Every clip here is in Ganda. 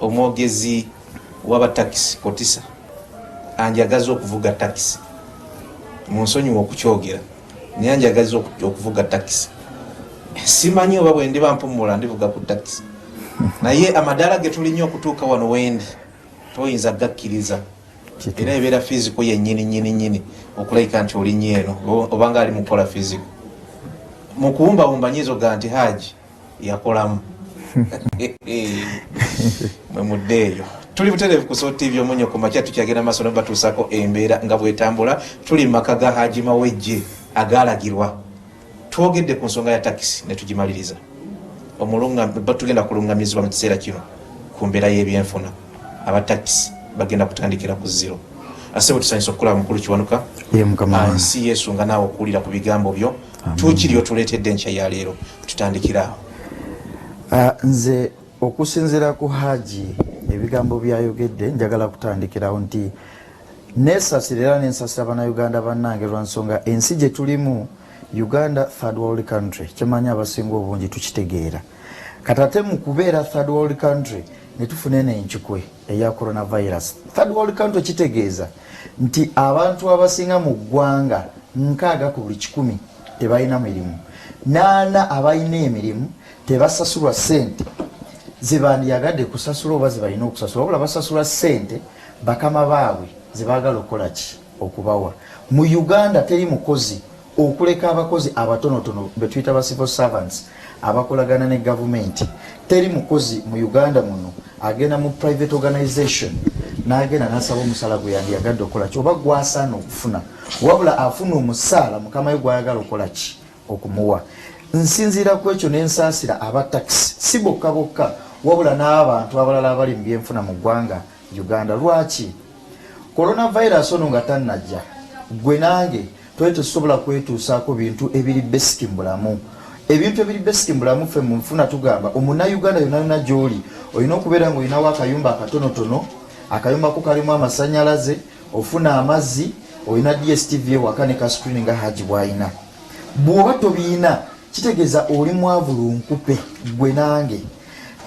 omwogezi waba taxi Kotisa anjagaza okuvuga taxi munsonyiwa okukyogera naye anjagaza okuvuga taxi simanyi oba bwe ndiba mpumula ndivuga ku taxi naye amadaala ge tulinnya okutuuka wano wendi toyinza gakkiriza era ebeera fiziko yennyini okulayika nti olinnyo eno obanga ali mukola fiziko mu kuwumbawumba nyizo ga nti Haji yakolamu mwe muddeeyo tuli butereevu ku Soul TV Omunnyo ku makya tukyagenda maaso ne batuusako embeera nga bwetambula tuli mu maka ga Haji Mawejje agaalagirwa twogedde ku nsonga ya takisi ne tugimaliriza tugenda kulungamizibwa mu kiseera kino ku mbeera y'ebyenfuna abatakisi bagenda kutandikira ku zero asebo tusanyisa okukulaba mukulu Kiwanuka nsi yesunga naawe okuwulira ku bigambo byo tuukiri otuleetedde enkya ya leero tutandikira nze okusinziira ku Haji ebigambo byayogedde njagala kutandikirawo nti nesasira era nensasira bannayuganda bannange lwa nsonga ensi gye tulimu Uganda third world country kyemanya abasinga obungi tukitegeera katate mu kubeera third world country netufune n'enkikwe eya coronavirus. Third world country kitegeeza nti abantu abasinga mu ggwanga 6 ku buli 100 tebalina mirimu, 8 abalina emirimu tebasasulwa ssente zibandyagadde kusasula oba zibalina okusasula, wabula basasula ssente bakama baabwe zibaagala okukola ki okubawa. Mu Uganda teri mukozi okuleka abakozi abatonotono betuyita ba civil servants abakolagana ne government. Teri mukozi mu Uganda muno agenda mu private organization n'agenda n'asaba omusala gwe yandyagadde okukola ki oba gwasaana okufuna, wabula afuna omusaala mukama we gwayagala okukola ki okumuwa. Nsinziira ku ekyo n'ensaasira aba taxi si bokka bokka wabula n'abantu abalala abali mu byenfuna mu ggwanga Uganda. Lwaki? Coronavirus ono nga tannajja gwe nange tusobola kwetuusaako bintu ebiri basic mu bulamu. Ebintu ebiri basic mu bulamu ffe mu nfuna tugamba omunnayuganda yonna gy'oli olina okubeera ng'olinawo akayumba akatonotono, akayumba ko kalimu amasannyalaze, ofuna amazzi, olina DSTV ewaka ne ka screen nga Haji bw'alina. Bw'oba tobiina kitegeeza oli mwavu lunkupe gwe nange.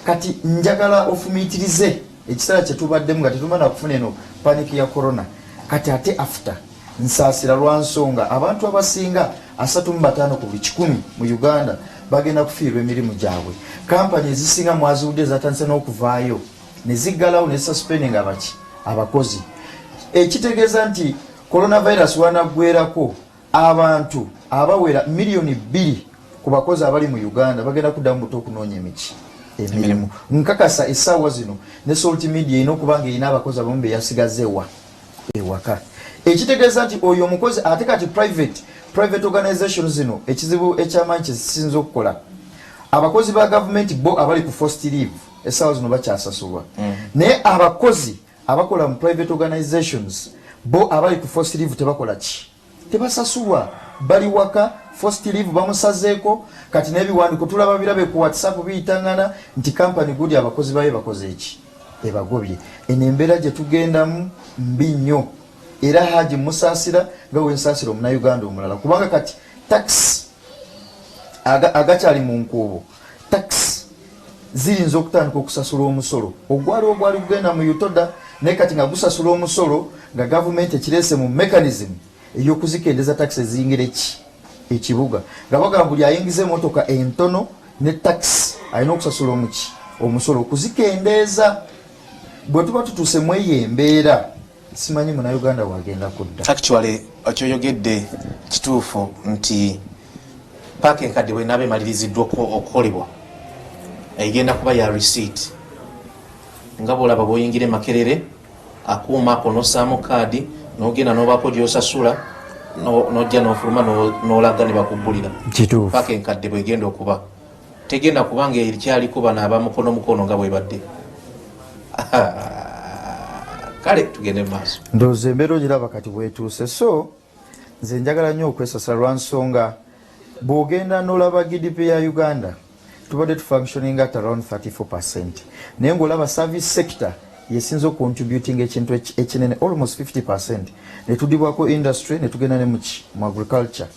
Kati njagala ofumiitirize ekiseera kye tubaddemu nga tetumana kufuna eno panic ya corona. Kati ate after nsaasira lwa nsonga abantu abasinga 35 ku buli 100 mu Uganda bagenda kufiirwa emirimu gyabwe. Kampani ezisinga mwaziwudde zatandise n'okuvaayo ne ziggalawo ne suspending abakozi. Ekitegeeza nti coronavirus wanaggwerako abantu abawera miliyoni 2 ku bakozi abali mu Uganda bagenda kuddamu buto okunoonya emirimu. Nkakasa essaawa zino ne Salt Media erina okuba nga erina abakozi abamu be yasigaze ewaka. Ekitegeeza nti oyo omukozi ate kati private organizations zino ekizibu ekyamaanyi kyezisinza okukola abakozi ba government bo abali ku forced leave essaawa zino bakyasasulwa. Naye abakozi abakola mu private organizations bo abali ku forced leave tebakola ki? Tebasasulwa, bali waka. Forced leave bamusazeeko. Kati n'ebiwandiiko tulaba birabe ku WhatsApp biyitangana nti company gudi abakozi bayo bakoze eki ebagobye. Eno embeera gye tugendamu mbi nnyo era Haji musaasira nga wensaasira omunnayuganda omulala kubanga kati tax agakyali mu nkuubo tax zirinza okutandika okusasula omusolo ogwali kugenda mu Utoda naye kati nga gusasula omusolo nga gavumenti ekireese mu mechanism ey'okuzikendeza tax eziyingira ekibuga nga bagamba buli ayingiza emotoka entono ne tax alina okusasula omusolo okuzikendeeza. Bwe tuba tutuuse mu eyo embeera simanyi munnayuganda wagenda kudda. Actually okyoyogedde kituufu nti paaka enkadde bwenaaba emaliriziddwa okukolebwa egenda kuba ya receipt nga bwolaba bw'oyingira Makerere akuuma ako n'ossaamu kaadi n'ogenda n'obaako gy'osasula n'ojja n'ofuluma n'olaga ne bakuggulira. Paaka enkadde bwegenda okuba tegenda kubanga erikyaliko bano abamukono nga bwebadde. Kale tugende maaso. Ndowooza embeera ogiraba kati bwetuuse. So nze njagala nnyo okwesasala lwa nsonga bw'ogenda n'olaba GDP ya Uganda tubadde tufunctioning at around 34%. Naye ng'olaba service sector yesinza ocontributing ekintu ekinene almost 50%. Ne tudibwako industry ne tugenda ne mu agriculture.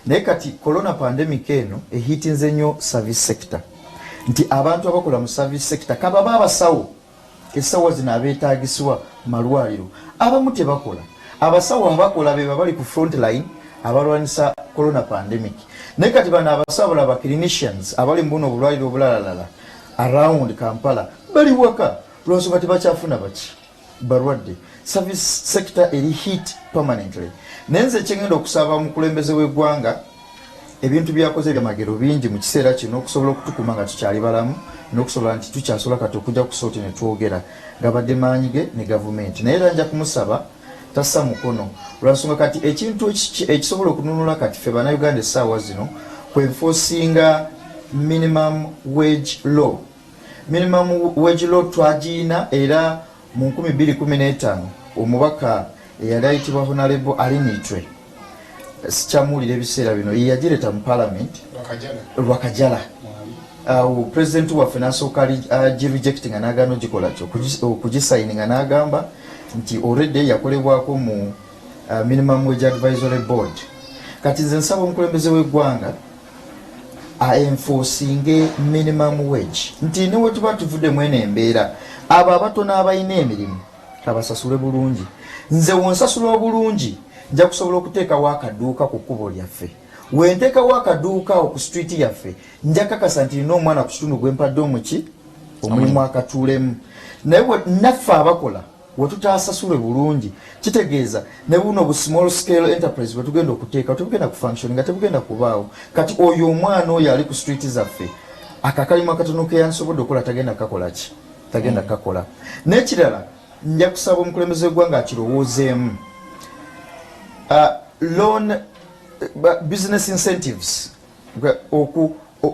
Naye kati corona pandemic eno ehitinze nnyo service sector. Nti abantu abakola mu service sector kababa abasawo essaawa zino abeetaagisibwa malwaliro abamu tebakola. Abasawo abakola be bali ku front line abalwanisa corona pandemic. Naye kati bano abasawo aba clinicians abali mu buno obulwaliro obulalala around Kampala bali waka lwensonga tebakyafuna baki balwadde. Service sector eri hit permanently. Nenze kyengenda okusaba omukulembeze w'eggwanga ebintu byakoze byamagero bingi mu kiseera kino okusobola okutukuma nga tukyali balamu n'okusobola nti tukyasobola kati okujja ku sooti ne twogera gabadde maanyi ge ne gavumenti. Naye era nja kumusaba tassa mukono lwansonga kati ekintu ekisobola okununula kati ffe bannayuganda essaawa zino kwenforcinga minimum wage law. Minimum wage law twagiina era mu 2015 omubaka eyali ayitibwa Honorable Alinitwe sikyamuwulira ebiseera bino yeyagireta mu parliament lwakajala. President waffe n'asooka girejectinga n'agaana ogikola kyo okugisayininga n'agamba nti already yakolebwako mu minimum wage advisory board. Kati nze nsaba omukulembeze w'eggwanga enforcing minimum wage nti ne wetuba tuvuddemu eno embeera abo abatono abalina emirimu abasasule bulungi. Nze wonsasula obulungi nja kusobola okuteekawo akaduuka ku kkubo lyaffe. Wenteekawo akaduuka ku street yaffe nja kakasa nti nina omwana ku kitundu gwe mpadde omuki omulimu akatuulemu. Naye naffe abakola wetutaasasule bulungi kitegeeza ne buno bu small scale enterprise bwetugenda okuteeka tebugenda ku function nga tebugenda kubaawo. Kati oyo omwana oyo ali ku street zaffe akakalimu akatono ke yansobodde okukola tagenda kakola ki tagenda kakola. N'ekirala nja kusaba omukulembeze w'eggwanga akirowoozeemu loan business incentives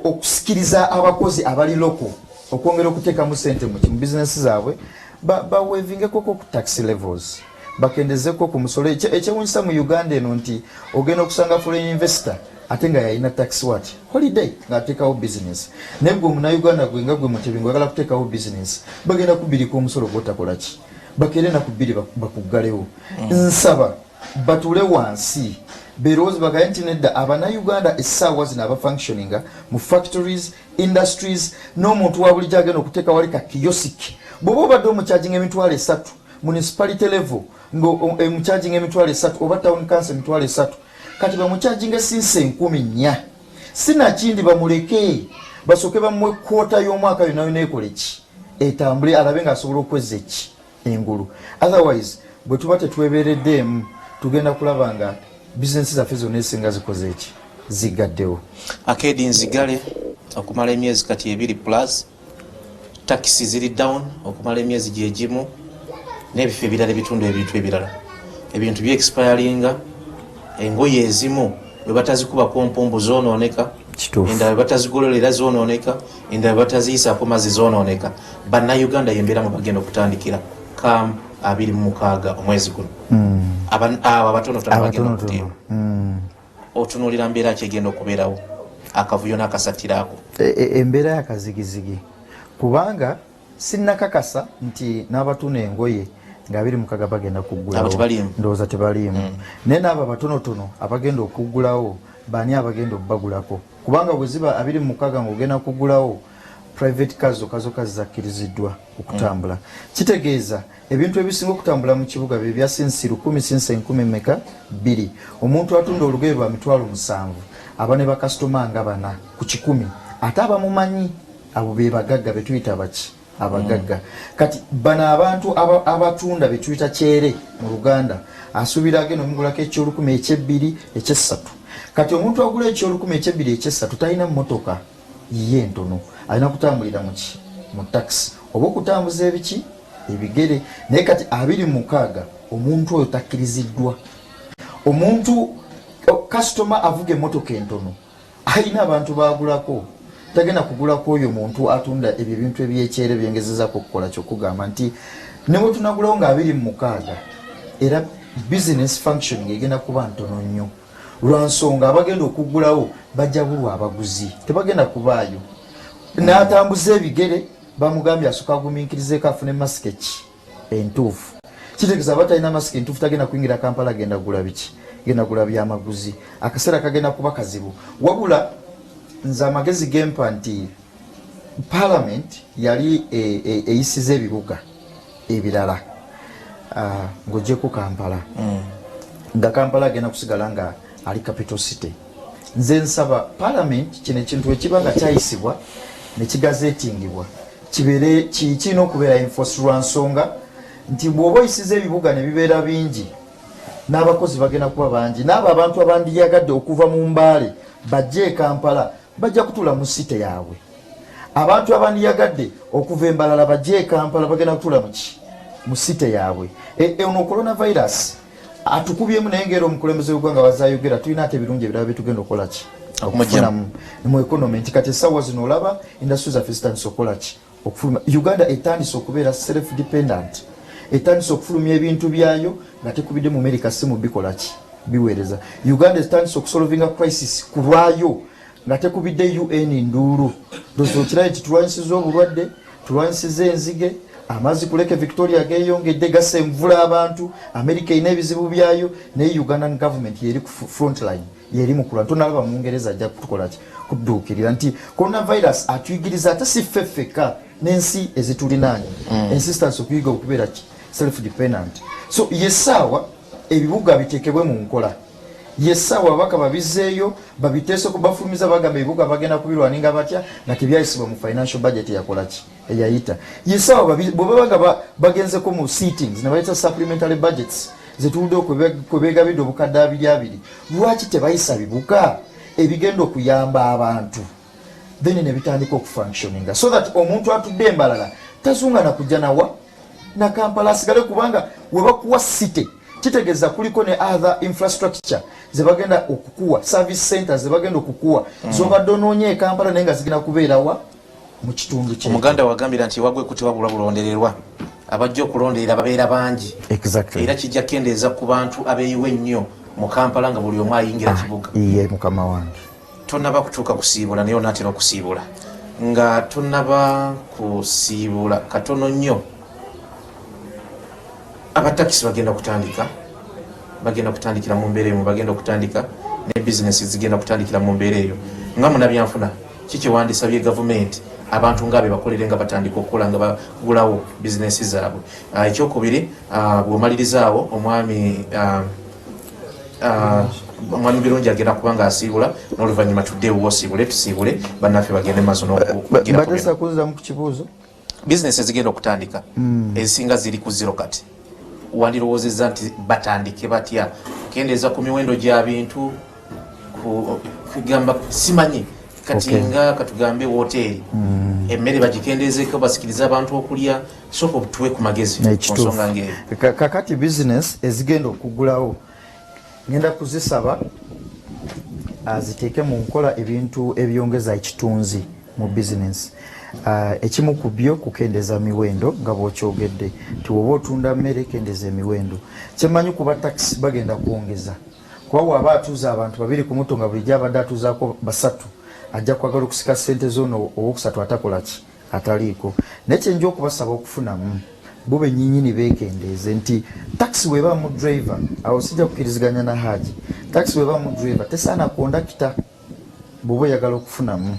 okusikiriza abakozi abali loko okwongera okuteekamu sente mu business zaabwe bawevingeko ku tax levels bakendezeko ku musolo. Ekyewunyisa mu Uganda eno nti ogenda okusanga foreign investor ate nga yalina tax what holiday ng'ateekawo business. Naye gwe omunauganda gwe nga gwe Mutebi ng'oyagala kuteekawo business bagenda kubirika omusolo gw'otakola ki bakere na kubiri bakuggalewo. Nsaba batule wansi beroozi bagaye nti nedda abannayuganda essaawa zino abafunctioninga mu factories industries n'omuntu wa bulijjo agenda okuteeka wali ka kiyosiki bw'oba obadde omucharging emitwalo 3 municipality level omucharging emitwalo 3 oba town council emitwalo 3 kati bamucharging sinse 10,000 sinakindi bamuleke basooke bamuwe kwota y'omwaka yonna ekole ki etambule alabe ng'asobola okwezza eki engulu. Otherwise bwe tuba tetwebeereddeemu tugenda kulaba nga bizinesi zaffe zonna ezisinga zikoze eki zigaddewo. Akedi nzigale okumala emyezi kati 2 plus taxi ziri down okumala emyezi gyegimu n'ebifo ebirala ebitundu ebintu ebirala ebintu bye-expiringa engoye ezimu bwe batazikuba pompombo zoonooneka endala bwe batazigololera zoonooneka endala bwe bataziyisaako mazzi zoonooneka. Bannayuganda yembeera mu bagenda okutandikira kam 26 omwezi guno abo abatonotono bagenda okuteeba. Otunuulira mbeera kyegenda okubeerawo akavuyo n'akasatiraako embeera yakazigizigi kubanga sinnakakasa nti n'abatuna engoye nga 26 bagenda kuggulawo ndowooza tebaliimu. Naye n'abo abatonotono abagenda okuggulawo baani abagenda obbagulako kubanga bwe ziba 26 ng'ogenda kuggulawo private cars zokka zizakkiriziddwa okutambula. Kitegeeza ebintu ebisinga okutambula mu kibuga bye bya sinsi 10 sinsi 10 meka 2 omuntu atunda olugoye lwa mitwalo 7 aba ne bakasitoma nga 4 ku 10 ate abamumanyi abo be bagagga be tuyita baki abagagga. Kati bana abantu abatunda be tuyita kyere mu Luganda asuubira agenda omugulako eky'olukumi eky'ebbiri eky'essatu. Kati omuntu agula eky'olukumi eky'ebbiri eky'essatu talina mmotoka ye ntono alina kutambulira mu taxi oba okutambuza ebiki ebigere. Naye kati 26 omuntu oyo takkiriziddwa. Omuntu kasitoma avuga emmotoka entono alina abantu bagulako tagenda kugulako oyo muntu atunda ebyo ebintu ebyekyere byengezezako okukola kyokugamba nti ne bwe tunagulawo nga 26 era business functioning egenda kuba ntono nnyo lwansonga abagenda okuggulawo bajja bulwa abaguzi tebagenda kubaayo. N'atambuza ebigere bamugambye asooka agumiikirizeeko afune masike ki entuufu. Kitegeeza abatalina masike entuufu tagenda kuyingira Kampala agenda gula biki genda gula byamaguzi akaseera kagenda kuba kazibu. Wabula nze amagezi gempa nti Parliament yali eyisiza ebibuga ebirala ng'ogyeko Kampala nga Kampala agenda kusigala nga ali capital city. Nze nsaba parliament kino ekintu ekiba nga kyayisibwa ne kigazeetingibwa kibeere kirina okubeera enforced lwa nsonga nti bw'oba oyisiza ebibuga ne bibeera bingi n'abakozi bagenda kuba bangi n'abo abantu abandiyagadde okuva mu Mbale bajje e Kampala bajja kutuula mu site yaabwe. Abantu abandiyagadde okuva e Mbalala bajje e Kampala bagenda kutuula mu site yaabwe. Ono coronavirus atukubyemu naye ngero omukulembeze w'eggwanga wazayogera tulina ate ebirungi ebirala byetugenda okukola ki okufunamu mu economy nti kati essaawa zino olaba industry zaffe zitandise okukola ki okufuluma. Uganda etandise okubeera self dependent, etandise okufulumya ebintu byayo nga tekubidde mu America si mu bikola ki biweereza. Uganda etandise okusolvinga crisis ku lwayo nga tekubidde UN nduulu. Ndozo kiraye nti tulwanyisiza obulwadde, tulwanyisiza enzige, amazzi kuleke Victoria geeyongedde gassa envula abantu, America ina ebizibu byayo naye Ugandan government yeri ku front line yeri mu kulwa. Tonalaba mu Ngereza ajja kutukola ki kudduukirira nti coronavirus atuyigiriza ate si ffeffeka n'ensi ezitulinaanye insistance okuyiga okubeera ki self dependent. So yesaawa ebibuga biteekebwe mu nkola, yesaawa abaka babizzeeyo babiteese kubafulumiza bagamba ebibuga bagenda kubirwaninga batya nga tebyayisibwa mu financial budget yakola ki eyayita. Yesaawa bwe bagenzeko mu seatings ne bayita supplementary budgets zetuludde okwebegabidde obukadde 2 lwaki tebayisa bibuga ebigenda okuyamba abantu then ne bitandika okufunctioninga so that omuntu atudde e Mbalala tazunga na kujja nawa na Kampala asigale kubanga webakuwa city kitegeeza kuliko ne other infrastructure zebagenda okukuwa service centers zebagenda okukuwa zobadde onoonye e Kampala naye nga zigenda kubeerawa mu kitundu kye. Omuganda wagambira nti wagwe kutewabula bulondererwa abajja okulonderera babeera bangi. Exactly. Era kijja kendeeza ku bantu abeeyiwe ennyo mu Kampala nga buli omu ayingira kibuga. Iye mukama wange tonnaba kutuuka kusiibula naye onaatera okusiibula nga tonnaba kusiibula katono nnyo abatakisi bagenda kutandikira mu mbeera emu, bagenda okutandika ne bizinesi zigenda kutandikira mu mbeera eyo. Nga munabyanfuna kiki wandisabye gavumenti abantu ngabe bakolere nga batandika okukola nga bagulawo bizinesi zaabwe. Ekyokubiri bw'omaliriza omwami birungi agenda kubanga asiibula n'oluvannyuma tuddeewo osiibule tusiibule bannaffe bagende maaso n'okubatesa kuzamu ku kibuuzo. bizinesi zigenda okutandika ezisinga ziri ku zero kati. Wandirowoozezza nti batandike batya kendeeza ku miwendo gya bintu kugamba simanyi kati nga katugambe woteeri emmere bagikendeezeko basikiriza abantu okulya sooka obutuwe ku magezi ku nsonga ng'eyo. Kakati bizinesi ezigenda okugulawo ngenda kuzisaba ziteeke mu nkola ebintu ebyongeza ekitunzi mu bizinesi. Ekimu ku byo kukendeeza miwendo nga bw'okyogedde nti woba otunda mmere kendeeza emiwendo. Kyemanyi kuba takisi bagenda kwongeza kuba waba atuuza abantu 2 ku muto nga bulijjo abadde atuuzaako 3 ajja kwagala okusika ssente z'ono owokusatu atakola ki ataliiko. Naye kyenja okubasaba okufunamu bo bennyinnyini beekendeeze nti takisi weba mu driver awo sijja kukkiriziganya na Haji. Takisi weba mu driver tesaana kondakita bw'oba oyagala okufunamu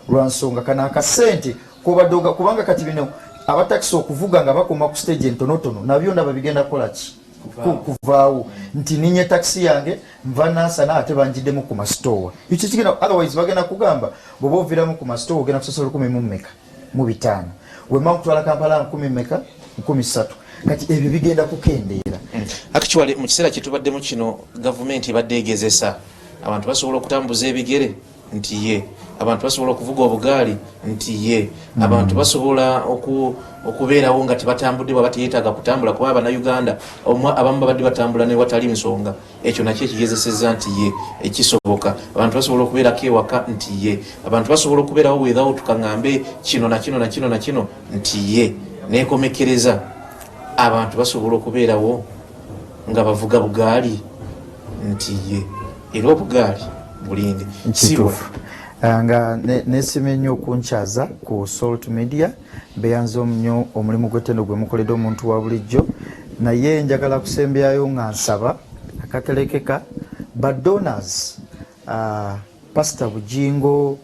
lwa nsonga kana akasente kobadde kubanga kati bino abatakisi okuvuga nga bakoma ku stage entonotono nabyo ndaba bigenda kukola ki kuvaawo nti ninye takisi yange nva nansana ate banjiddemu ku masitoowa ekyo kigenda otherwise bagenda kugamba bw'oba oviramu ku masitoowa ogenda kusasula 15,000 wema kutwala Kampala 10,000 kati ebyo bigenda kukendeera. Actually mu kiseera kyetubaddemu kino gavumenti ebadde egezesa abantu basobola okutambuza ebigere nti ye, abantu basobola okuvuga obugaali nti ye, abantu basobola okubeerawo nga tebatambudde bwaba teyeetaaga kutambula kuba Bannayuganda abamu babadde batambula ne watali nsonga. Ekyo nakyo ekigezesezza nti ye ekisoboka. Abantu basobola okubeerako ewaka nti ye, abantu basobola okubeerawo without tukaŋŋambe kino na kino na kino na kino nti ye. Neekomekereza abantu basobola okubeerawo nga bavuga bugaali nti ye, era obugaali bulinde kituufu. Nga nesimye nnyo okunkyaza ku Salt Media beyanze nnyo omulimu gw'ettendo gwe mukoledde omuntu wa bulijjo, naye njagala kusembyayo nga nsaba akaterekeka badonors Pastor Bujingo,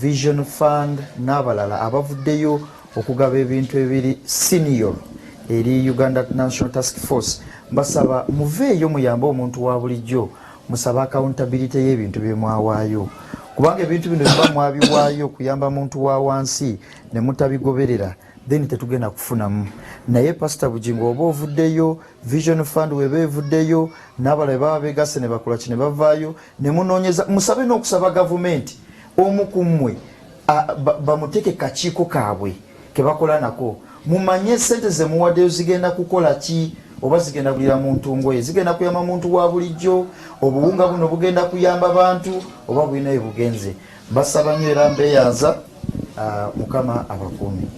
Vision Fund n'abalala abavuddeyo okugaba ebintu ebiri senior eri Uganda National Task Force mbasaba muveeyo muyambe omuntu wa bulijjo musaba accountability y'ebintu bye mwawaayo kubanga ebintu bino biba mwabiwaayo kuyamba muntu wa wansi ne mutabigoberera then tetugenda kufunamu naye Pastor Bujingo oba ovuddeyo Vision Fund weba evuddeyo n'abalala baba begase ne bakola kine bavaayo ne munoonyeza musabe n'okusaba gavumenti omu ku mmwe bamuteke kakiiko kaabwe ke bakola nako mumanye sente ze muwaddeyo zigenda kukola ki oba zigenda kulira muntu ngoye zigenda kuyamba muntu wa bulijjo obuwunga buno bugenda kuyamba bantu oba bulina ebugenze basaba nnyo era mbeeyanza mukama abakuumi.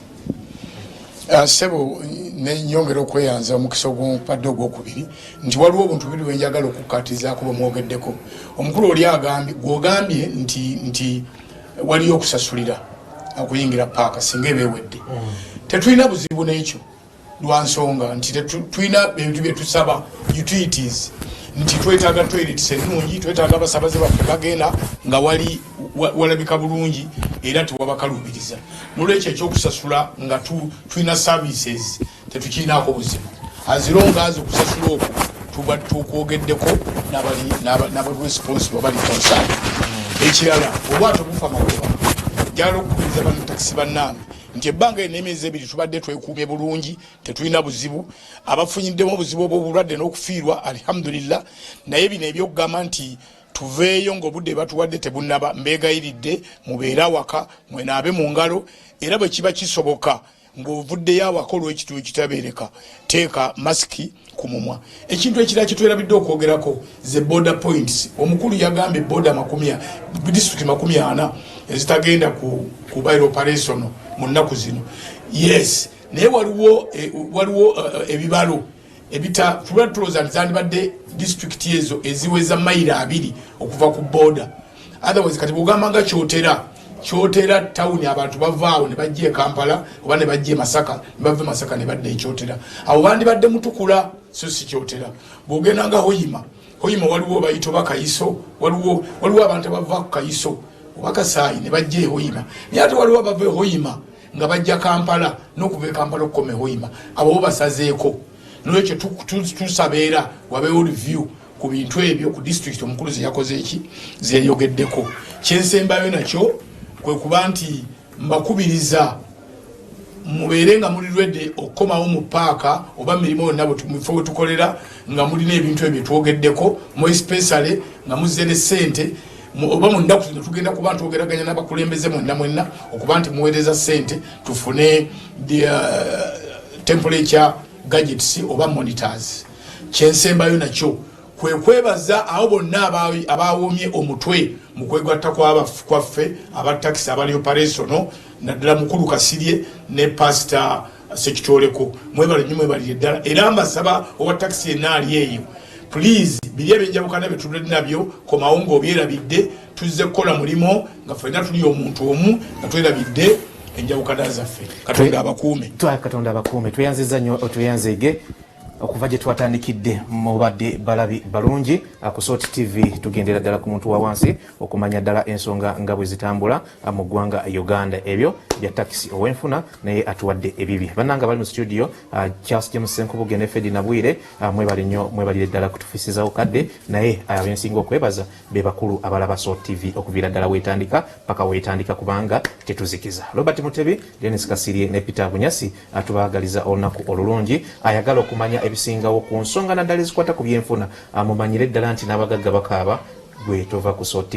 Sebo nenyongera okweyanza omukisa ogw'ompadde ogwokubiri nti waliwo obuntu biri bwe njagala okukkaatizaako bwe mwogeddeko. Omukulu oli gw'ogambye nti waliyo okusasulira okuyingira paaka singa ebewedde. Tetulina buzibu n'ekyo lwa nsonga nti tulina ebintu bye tusaba utilities nti twetaaga toilets ennungi, twetaaga abasabaze baffe bagenda nga walabika bulungi era tewabakalubiriza. Nolwekyo ekyokusasula nga tulina services tetukirinaako buzibu. Azirongaazi okusasula okwo tuba tukwogeddeko n'abali responsible bali concerned. Ekirala obwato bufa magoba njagala okukubiriza bannatakisi bannange nti ebbanga n'emyezi ebiri tubadde twekuumye bulungi tetulina buzibu abafunyiddemu obuzibu obw'obulwadde n'okufiirwa alhamdulillah naye bino ebyokugamba nti tuveeyo ng'obudde batuwadde tebunnaba mbeegayiridde mubeere awaka mwenaabe mu ngalo era bwe kiba kisoboka ng'ovuddeyo awaka olw'ekitu ekitabeereka teeka masiki ku mumwa. Ekintu ekirala kitwerabidde okwogerako ze border points. Omukulu yagambye border district 40 ezitagenda ku bairo operational mu nnaku zino. Yes, naye waliwo ebibalo tulowooza nti zandibadde district ezo eziweza mayiro 2 okuva ku border. Otherwise kati bw'ogamba nga Kyotera town abantu bavaawo ne bajja e Kampala oba ne bajja e Masaka ne bava Masaka ne badde Kyotera. Abo bandibadde Mutukula so si Kyotera. Bw'ogenda nga Hoima waliwo bayito bakayiso waliwo abantu abava ku kayiso oba Kasaayi ne bajja e Hoima. Naye ate waliwo abava e Hoima nga bajja Kampala n'okuva e Kampala okukoma e Hoima. Abo basazeeko. Nolwekyo tusabeera wabeewo review ku bintu ebyo ku district omukulu ze yakoze eki zeeyogeddeko. Kyensembayo nakyo kwe kuba nti mbakubiriza mubeere nga muli ready okukomawo mu paaka oba mirimu yonna bwetumufe we tukolera nga mulina ebintu ebyo twogeddeko mu especially nga muzze ne ssente oba mu nnaku zino tugenda kuba ntwogeraganya n'abakulembeze mwenna okuba nti muweereza ssente tufune temperature gadgets oba monitors. Kyensembayo nakyo kwe kwebaza abo bonna abawoomye omutwe mu kwegatta kwaffe abatakisi abali operational naddala mukulu Kasirye ne Pastor Sekitoleko mwebali ddala era mbasaba owa takisi yenna ali eyo please biri ebyenjawukana bye tulina nabyo komawo ng'obyerabidde tuzze kukola mulimo nga ffenna tuli omuntu omu nga twerabidde enjawukana zaffe. Katonda abakuume tweyanziza nnyo tweyanzege okuva gye twatandikidde mubadde balabi balungi ku Sot TV tugendera ddala ku muntu wa wansi okumanya ddala ensonga nga bwe zitambula mu ggwanga Uganda. Ebyo bya takisi ow'enfuna naye atuwadde ebibi. Bannanga bali mu studio Charles James Senkubuge ne Fedi Nabwire mwebali nnyo mwebalire ddala kutufiisizawo kadde naye abensinga okwebaza be bakulu abalaba Sot TV okuviira ddala weetandika paka weetandika kubanga tetuzikiza. Robert Mutebi, Dennis Kasirye ne Peter Bunyasi atubaagaliza olunaku olulungi ayagala okumanya ebisingawo ku nsonga naddala ezikwata ku byenfuna mumanyire ddala nti n'abagagga bakaaba gwe tova ku Sot